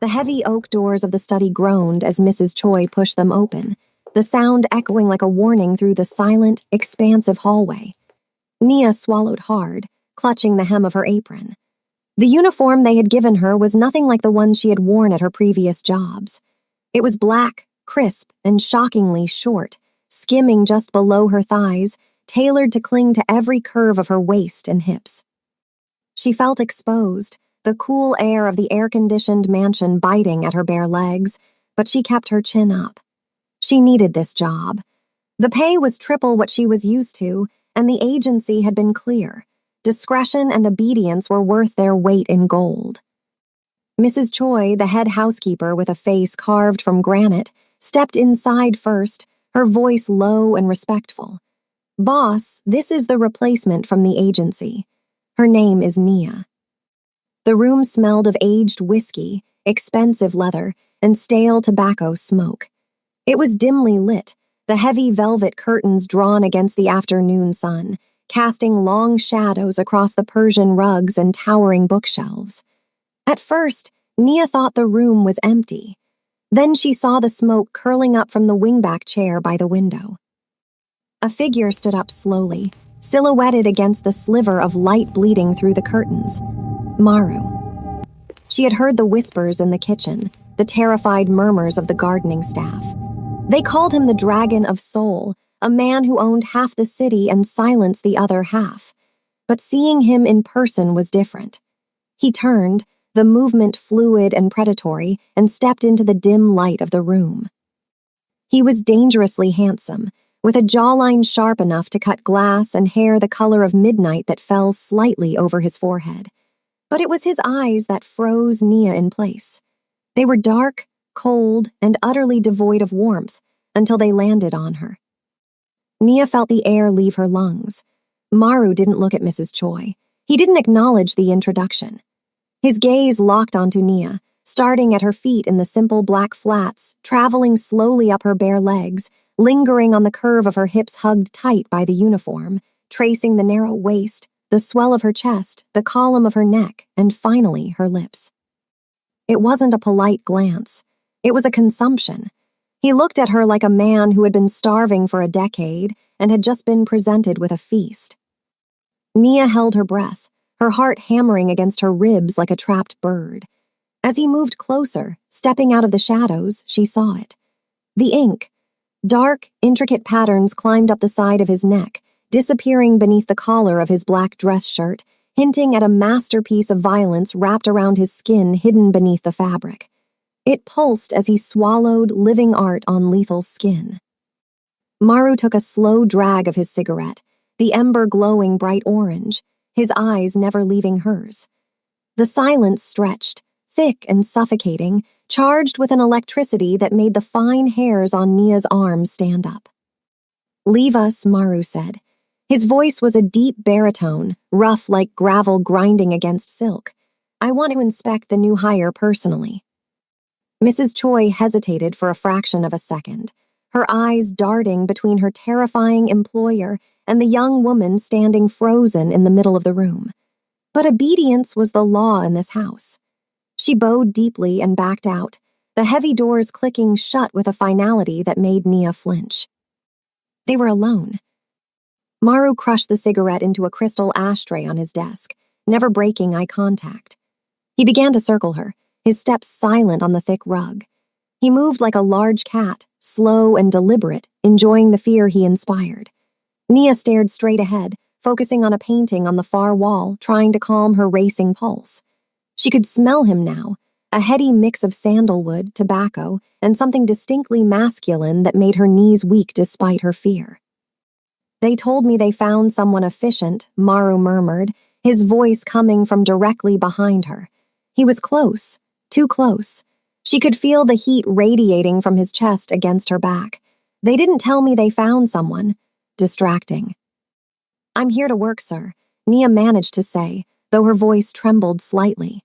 The heavy oak doors of the study groaned as Mrs. Choi pushed them open, the sound echoing like a warning through the silent, expansive hallway. Nia swallowed hard, clutching the hem of her apron. The uniform they had given her was nothing like the one she had worn at her previous jobs. It was black, crisp, and shockingly short, skimming just below her thighs, tailored to cling to every curve of her waist and hips. She felt exposed, the cool air of the air-conditioned mansion biting at her bare legs, but she kept her chin up. She needed this job. The pay was triple what she was used to, and the agency had been clear. Discretion and obedience were worth their weight in gold. Mrs. Choi, the head housekeeper with a face carved from granite, stepped inside first, her voice low and respectful. "Boss, this is the replacement from the agency. Her name is Nia." The room smelled of aged whiskey, expensive leather, and stale tobacco smoke. It was dimly lit, the heavy velvet curtains drawn against the afternoon sun, casting long shadows across the Persian rugs and towering bookshelves. At first, Nia thought the room was empty. Then she saw the smoke curling up from the wingback chair by the window. A figure stood up slowly, silhouetted against the sliver of light bleeding through the curtains. Maru. She had heard the whispers in the kitchen, the terrified murmurs of the gardening staff. They called him the Dragon of Soul, a man who owned half the city and silenced the other half. But seeing him in person was different. He turned, the movement fluid and predatory, and stepped into the dim light of the room. He was dangerously handsome, with a jawline sharp enough to cut glass and hair the color of midnight that fell slightly over his forehead. But it was his eyes that froze Nia in place. They were dark, cold, and utterly devoid of warmth until they landed on her. Nia felt the air leave her lungs. Maru didn't look at Mrs. Choi. He didn't acknowledge the introduction. His gaze locked onto Nia, starting at her feet in the simple black flats, traveling slowly up her bare legs, lingering on the curve of her hips hugged tight by the uniform, tracing the narrow waist, the swell of her chest, the column of her neck, and finally her lips. It wasn't a polite glance. It was a consumption. He looked at her like a man who had been starving for a decade and had just been presented with a feast. Nia held her breath, her heart hammering against her ribs like a trapped bird. As he moved closer, stepping out of the shadows, she saw it. The ink. Dark, intricate patterns climbed up the side of his neck, disappearing beneath the collar of his black dress shirt, hinting at a masterpiece of violence wrapped around his skin hidden beneath the fabric. It pulsed as he swallowed living art on lethal skin. Maru took a slow drag of his cigarette, the ember glowing bright orange, his eyes never leaving hers. The silence stretched, thick and suffocating, charged with an electricity that made the fine hairs on Nia's arms stand up. "Leave us," Maru said. His voice was a deep baritone, rough like gravel grinding against silk. "I want to inspect the new hire personally." Mrs. Choi hesitated for a fraction of a second, her eyes darting between her terrifying employer and the young woman standing frozen in the middle of the room. But obedience was the law in this house. She bowed deeply and backed out, the heavy doors clicking shut with a finality that made Nia flinch. They were alone. Maru crushed the cigarette into a crystal ashtray on his desk, never breaking eye contact. He began to circle her, his steps silent on the thick rug. He moved like a large cat, slow and deliberate, enjoying the fear he inspired. Nia stared straight ahead, focusing on a painting on the far wall, trying to calm her racing pulse. She could smell him now, a heady mix of sandalwood, tobacco, and something distinctly masculine that made her knees weak despite her fear. "They told me they found someone efficient," Maru murmured, his voice coming from directly behind her. He was close. Too close. She could feel the heat radiating from his chest against her back. "They didn't tell me they found someone." Distracting. "I'm here to work, sir," Nia managed to say, though her voice trembled slightly.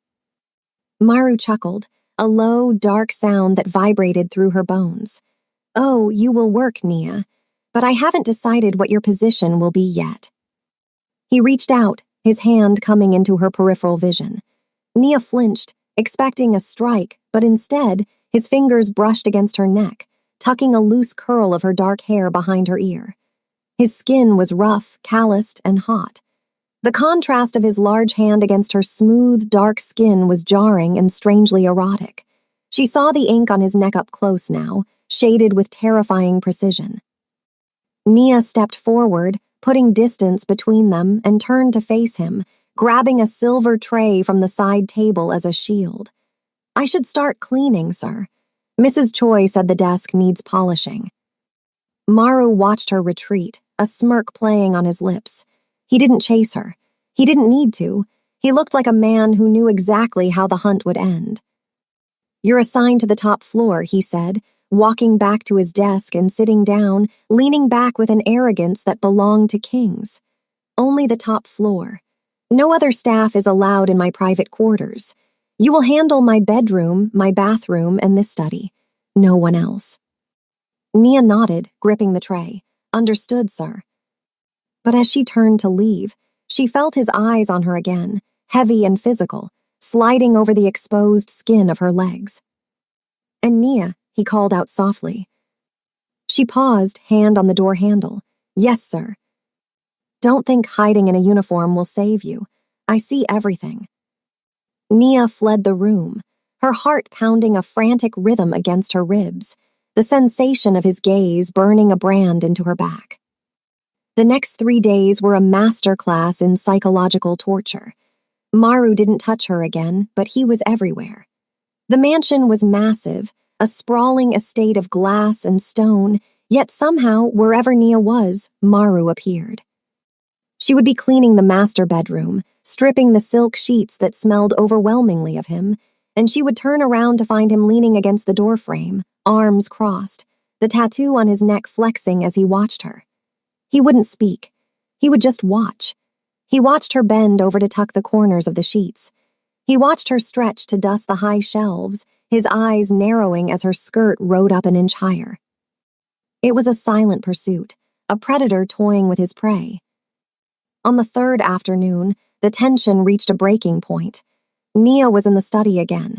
Maru chuckled, a low, dark sound that vibrated through her bones. "Oh, you will work, Nia, but I haven't decided what your position will be yet." He reached out, his hand coming into her peripheral vision. Nia flinched, expecting a strike, but instead, his fingers brushed against her neck, tucking a loose curl of her dark hair behind her ear. His skin was rough, calloused, and hot. The contrast of his large hand against her smooth, dark skin was jarring and strangely erotic. She saw the ink on his neck up close now, shaded with terrifying precision. Nia stepped forward, putting distance between them, and turned to face him, grabbing a silver tray from the side table as a shield. "I should start cleaning, sir. Mrs. Choi said the desk needs polishing." Maru watched her retreat, a smirk playing on his lips. He didn't chase her. He didn't need to. He looked like a man who knew exactly how the hunt would end. "You're assigned to the top floor," he said, walking back to his desk and sitting down, leaning back with an arrogance that belonged to kings. "Only the top floor. No other staff is allowed in my private quarters. You will handle my bedroom, my bathroom, and this study. No one else." Nia nodded, gripping the tray. "Understood, sir." But as she turned to leave, she felt his eyes on her again, heavy and physical, sliding over the exposed skin of her legs. "And Nia," he called out softly. She paused, hand on the door handle. "Yes, sir." "Don't think hiding in a uniform will save you. I see everything." Nia fled the room, her heart pounding a frantic rhythm against her ribs, the sensation of his gaze burning a brand into her back. The next 3 days were a master class in psychological torture. Maru didn't touch her again, but he was everywhere. The mansion was massive, a sprawling estate of glass and stone, yet somehow, wherever Nia was, Maru appeared. She would be cleaning the master bedroom, stripping the silk sheets that smelled overwhelmingly of him, and she would turn around to find him leaning against the doorframe, arms crossed, the tattoo on his neck flexing as he watched her. He wouldn't speak. He would just watch. He watched her bend over to tuck the corners of the sheets. He watched her stretch to dust the high shelves, his eyes narrowing as her skirt rode up an inch higher. It was a silent pursuit, a predator toying with his prey. On the third afternoon, the tension reached a breaking point. Nia was in the study again,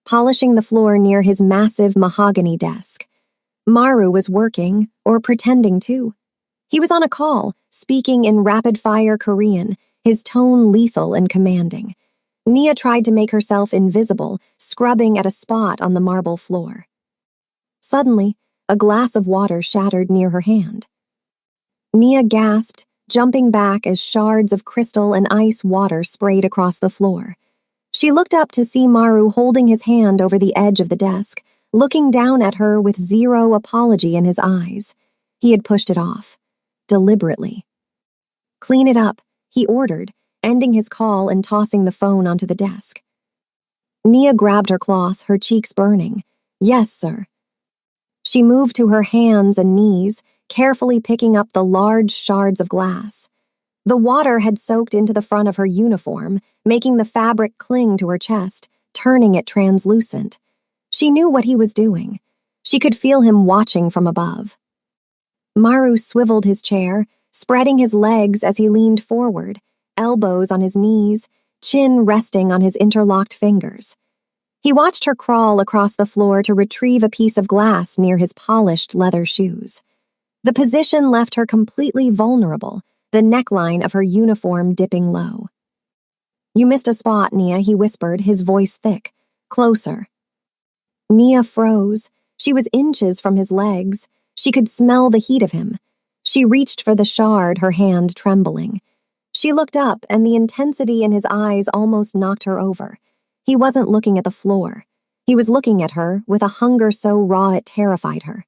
polishing the floor near his massive mahogany desk. Maru was working, or pretending to. He was on a call, speaking in rapid-fire Korean, his tone lethal and commanding. Nia tried to make herself invisible, scrubbing at a spot on the marble floor. Suddenly, a glass of water shattered near her hand. Nia gasped, jumping back as shards of crystal and ice water sprayed across the floor. She looked up to see Maru holding his hand over the edge of the desk, looking down at her with zero apology in his eyes. He had pushed it off. Deliberately. "Clean it up," he ordered, ending his call and tossing the phone onto the desk. Nia grabbed her cloth, her cheeks burning. "Yes, sir." She moved to her hands and knees, carefully picking up the large shards of glass. The water had soaked into the front of her uniform, making the fabric cling to her chest, turning it translucent. She knew what he was doing. She could feel him watching from above. Maru swiveled his chair, spreading his legs as he leaned forward, elbows on his knees, chin resting on his interlocked fingers. He watched her crawl across the floor to retrieve a piece of glass near his polished leather shoes. The position left her completely vulnerable, the neckline of her uniform dipping low. "You missed a spot, Nia," he whispered, his voice thick. "Closer." Nia froze. She was inches from his legs. She could smell the heat of him. She reached for the shard, her hand trembling. She looked up, and the intensity in his eyes almost knocked her over. He wasn't looking at the floor. He was looking at her with a hunger so raw it terrified her.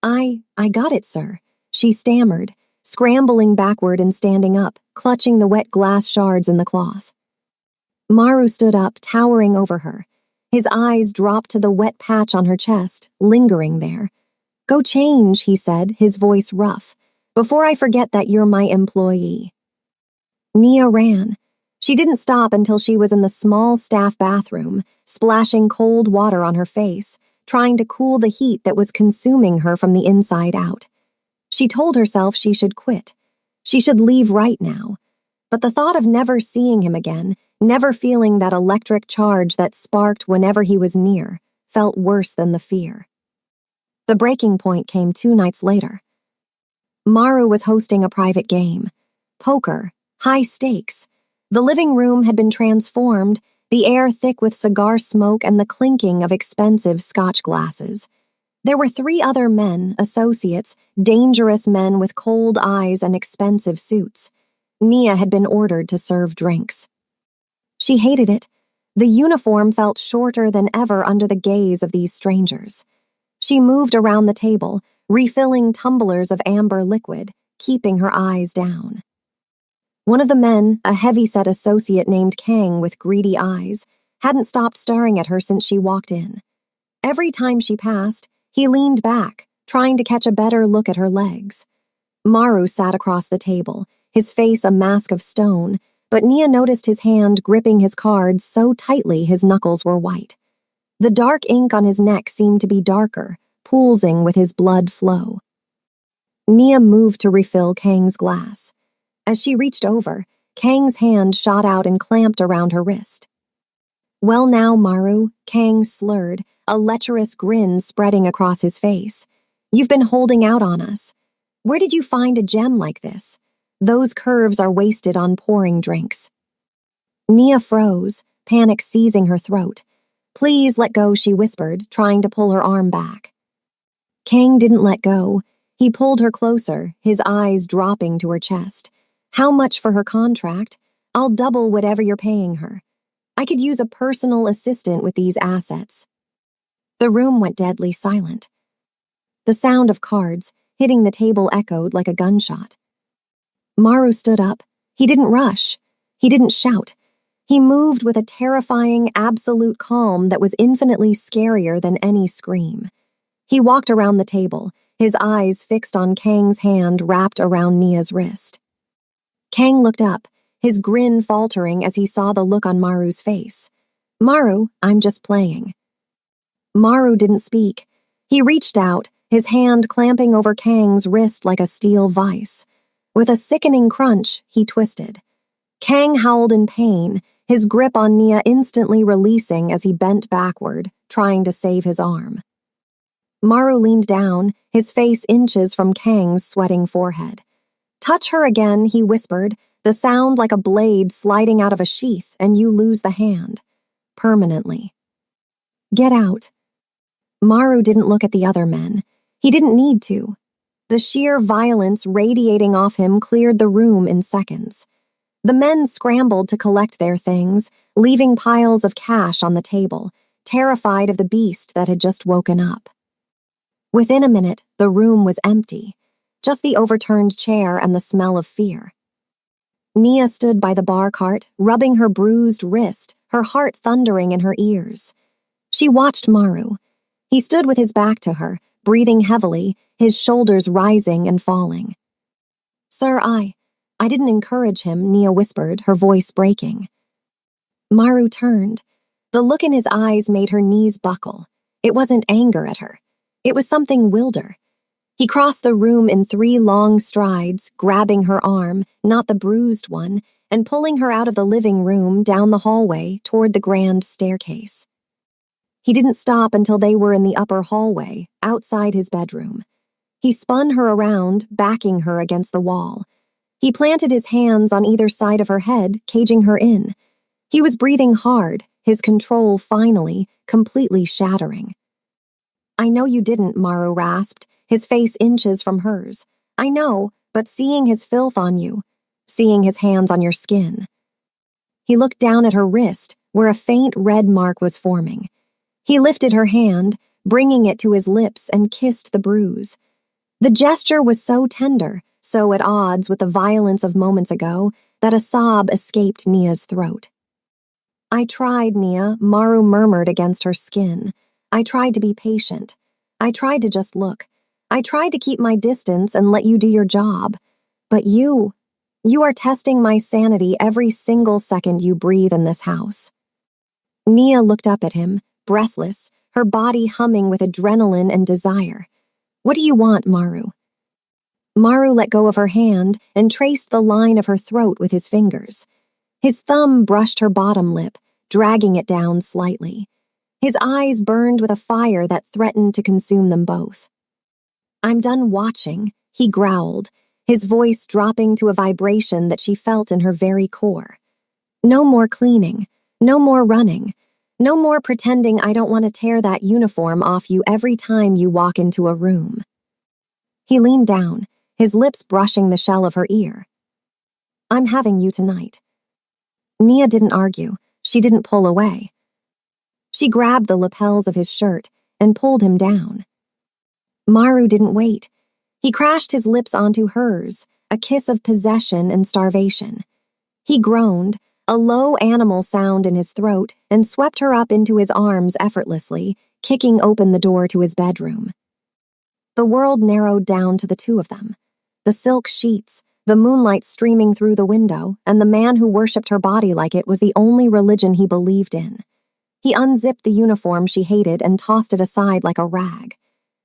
I got it, sir," she stammered, scrambling backward and standing up, clutching the wet glass shards in the cloth. Maru stood up, towering over her. His eyes dropped to the wet patch on her chest, lingering there. "Go change," he said, his voice rough, "before I forget that you're my employee." Nia ran. She didn't stop until she was in the small staff bathroom, splashing cold water on her face, trying to cool the heat that was consuming her from the inside out. She told herself she should quit. She should leave right now. But the thought of never seeing him again, Never feeling that electric charge that sparked whenever he was near felt worse than the fear. The breaking point came 2 nights later. Maru was hosting a private game. Poker, high stakes. The living room had been transformed, the air thick with cigar smoke and the clinking of expensive scotch glasses. There were 3 other men, associates, dangerous men with cold eyes and expensive suits. Nia had been ordered to serve drinks. She hated it. The uniform felt shorter than ever under the gaze of these strangers. She moved around the table, refilling tumblers of amber liquid, keeping her eyes down. One of the men, a heavy-set associate named Kang with greedy eyes, hadn't stopped staring at her since she walked in. Every time she passed, he leaned back, trying to catch a better look at her legs. Maru sat across the table, his face a mask of stone, but Nia noticed his hand gripping his cards so tightly his knuckles were white. The dark ink on his neck seemed to be darker, pulsing with his blood flow. Nia moved to refill Kang's glass. As she reached over, Kang's hand shot out and clamped around her wrist. "Well now, Maru," Kang slurred, a lecherous grin spreading across his face. "You've been holding out on us. Where did you find a gem like this? Those curves are wasted on pouring drinks." Nia froze, panic seizing her throat. "Please let go," she whispered, trying to pull her arm back. Kang didn't let go. He pulled her closer, his eyes dropping to her chest. "How much for her contract? I'll double whatever you're paying her. I could use a personal assistant with these assets." The room went deadly silent. The sound of cards hitting the table echoed like a gunshot. Maru stood up. He didn't rush. He didn't shout. He moved with a terrifying, absolute calm that was infinitely scarier than any scream. He walked around the table, his eyes fixed on Kang's hand wrapped around Nia's wrist. Kang looked up, his grin faltering as he saw the look on Maru's face. "Maru, I'm just playing." Maru didn't speak. He reached out, his hand clamping over Kang's wrist like a steel vice. With a sickening crunch, he twisted. Kang howled in pain, his grip on Nia instantly releasing as he bent backward, trying to save his arm. Maru leaned down, his face inches from Kang's sweating forehead. "Touch her again," he whispered, the sound like a blade sliding out of a sheath, and you lose the hand. Permanently. "Get out." Maru didn't look at the other men. He didn't need to. The sheer violence radiating off him cleared the room in seconds. The men scrambled to collect their things, leaving piles of cash on the table, terrified of the beast that had just woken up. Within a minute, the room was empty, just the overturned chair and the smell of fear. Nia stood by the bar cart, rubbing her bruised wrist, her heart thundering in her ears. She watched Maru. He stood with his back to her, breathing heavily, his shoulders rising and falling. "Sir, I didn't encourage him," Nia whispered, her voice breaking. Maru turned. The look in his eyes made her knees buckle. It wasn't anger at her. It was something wilder. He crossed the room in 3 long strides, grabbing her arm, not the bruised one, and pulling her out of the living room down the hallway toward the grand staircase. He didn't stop until they were in the upper hallway, outside his bedroom. He spun her around, backing her against the wall. He planted his hands on either side of her head, caging her in. He was breathing hard, his control finally, completely shattering. "I know you didn't," Maru rasped, his face inches from hers. "I know, but seeing his filth on you, seeing his hands on your skin." He looked down at her wrist, where a faint red mark was forming. He lifted her hand, bringing it to his lips, and kissed the bruise. The gesture was so tender, so at odds with the violence of moments ago, that a sob escaped Nia's throat. "I tried, Nia," Maru murmured against her skin. "I tried to be patient. I tried to just look. I tried to keep my distance and let you do your job. But you are testing my sanity every single second you breathe in this house." Nia looked up at him, breathless, her body humming with adrenaline and desire. "What do you want, Maru?" Maru let go of her hand and traced the line of her throat with his fingers. His thumb brushed her bottom lip, dragging it down slightly. His eyes burned with a fire that threatened to consume them both. "I'm done watching," he growled, his voice dropping to a vibration that she felt in her very core. "No more cleaning, no more running, no more pretending I don't want to tear that uniform off you every time you walk into a room." He leaned down, his lips brushing the shell of her ear. "I'm having you tonight." Nia didn't argue. She didn't pull away. She grabbed the lapels of his shirt and pulled him down. Maru didn't wait. He crashed his lips onto hers, a kiss of possession and starvation. He groaned, a low animal sound in his throat, and swept her up into his arms effortlessly, kicking open the door to his bedroom. The world narrowed down to the two of them. The silk sheets, the moonlight streaming through the window, and the man who worshipped her body like it was the only religion he believed in. He unzipped the uniform she hated and tossed it aside like a rag.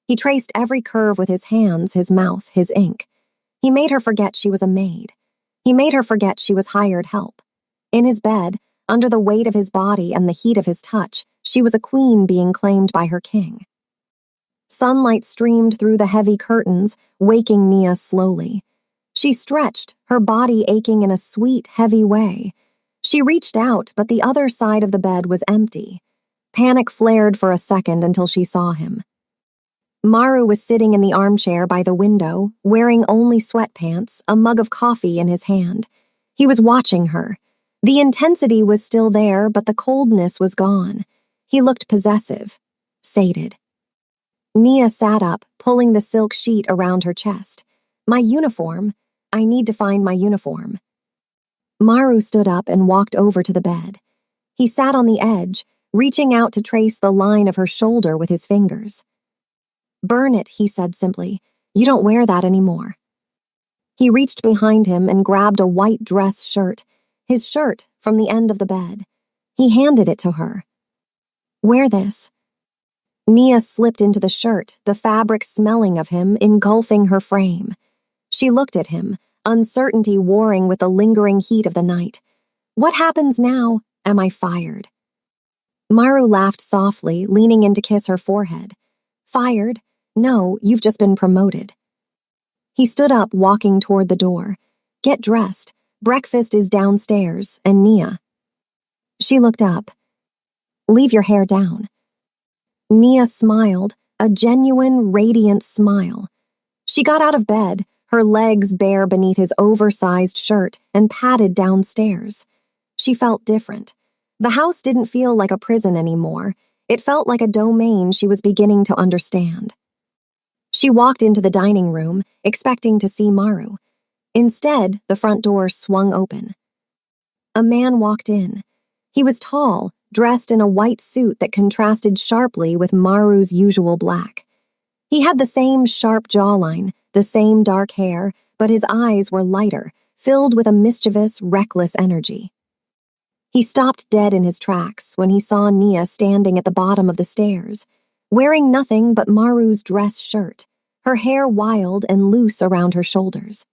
He traced every curve with his hands, his mouth, his ink. He made her forget she was a maid. He made her forget she was hired help. In his bed, under the weight of his body and the heat of his touch, she was a queen being claimed by her king. Sunlight streamed through the heavy curtains, waking Nia slowly. She stretched, her body aching in a sweet, heavy way. She reached out, but the other side of the bed was empty. Panic flared for a second until she saw him. Maru was sitting in the armchair by the window, wearing only sweatpants, a mug of coffee in his hand. He was watching her. The intensity was still there, but the coldness was gone. He looked possessive, sated. Nia sat up, pulling the silk sheet around her chest. "My uniform. I need to find my uniform." Maru stood up and walked over to the bed. He sat on the edge, reaching out to trace the line of her shoulder with his fingers. "Burn it," he said simply. "You don't wear that anymore." He reached behind him and grabbed a white dress shirt, his shirt, from the end of the bed. He handed it to her. "Wear this." Nia slipped into the shirt, the fabric smelling of him, engulfing her frame. She looked at him, uncertainty warring with the lingering heat of the night. "What happens now? Am I fired?" Maru laughed softly, leaning in to kiss her forehead. "Fired? No, you've just been promoted." He stood up, walking toward the door. "Get dressed. Breakfast is downstairs, and Nia." She looked up. "Leave your hair down." Nia smiled, a genuine, radiant smile. She got out of bed, her legs bare beneath his oversized shirt, and padded downstairs. She felt different. The house didn't feel like a prison anymore. It felt like a domain she was beginning to understand. She walked into the dining room, expecting to see Maru. Instead, the front door swung open. A man walked in. He was tall, dressed in a white suit that contrasted sharply with Maru's usual black. He had the same sharp jawline, the same dark hair, but his eyes were lighter, filled with a mischievous, reckless energy. He stopped dead in his tracks when he saw Nia standing at the bottom of the stairs, wearing nothing but Maru's dress shirt, her hair wild and loose around her shoulders.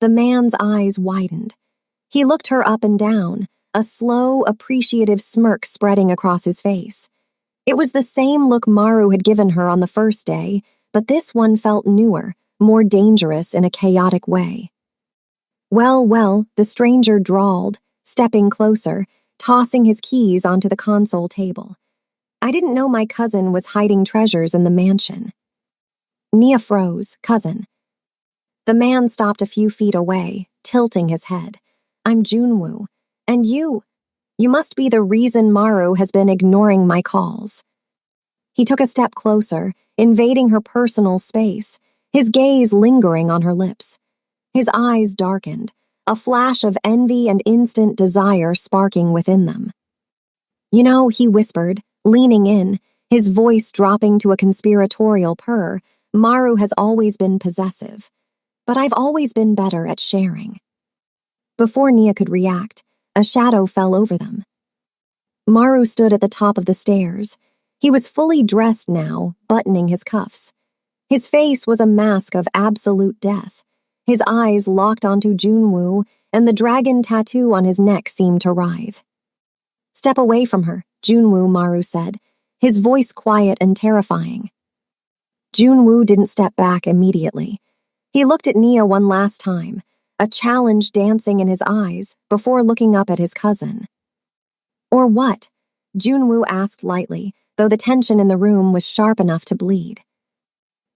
The man's eyes widened. He looked her up and down, a slow, appreciative smirk spreading across his face. It was the same look Maru had given her on the first day, but this one felt newer, more dangerous in a chaotic way. Well, the stranger drawled, stepping closer, tossing his keys onto the console table. "I didn't know my cousin was hiding treasures in the mansion." Nia froze. "Cousin." The man stopped a few feet away, tilting his head. "I'm Junwoo. And you must be the reason Maru has been ignoring my calls." He took a step closer, invading her personal space, his gaze lingering on her lips. His eyes darkened, a flash of envy and instant desire sparking within them. "You know," he whispered, leaning in, his voice dropping to a conspiratorial purr, "Maru has always been possessive. But I've always been better at sharing." Before Nia could react, a shadow fell over them. Maru stood at the top of the stairs. He was fully dressed now, buttoning his cuffs. His face was a mask of absolute death. His eyes locked onto Junwoo, and the dragon tattoo on his neck seemed to writhe. "Step away from her," Junwoo Maru said, his voice quiet and terrifying. Junwoo didn't step back immediately. He looked at Nia one last time, a challenge dancing in his eyes, before looking up at his cousin. "Or what?" Junwoo asked lightly, though the tension in the room was sharp enough to bleed.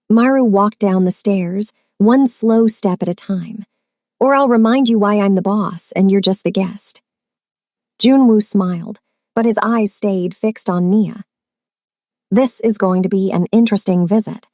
Maru walked down the stairs, one slow step at a time. "Or I'll remind you why I'm the boss and you're just the guest." Junwoo smiled, but his eyes stayed fixed on Nia. "This is going to be an interesting visit,"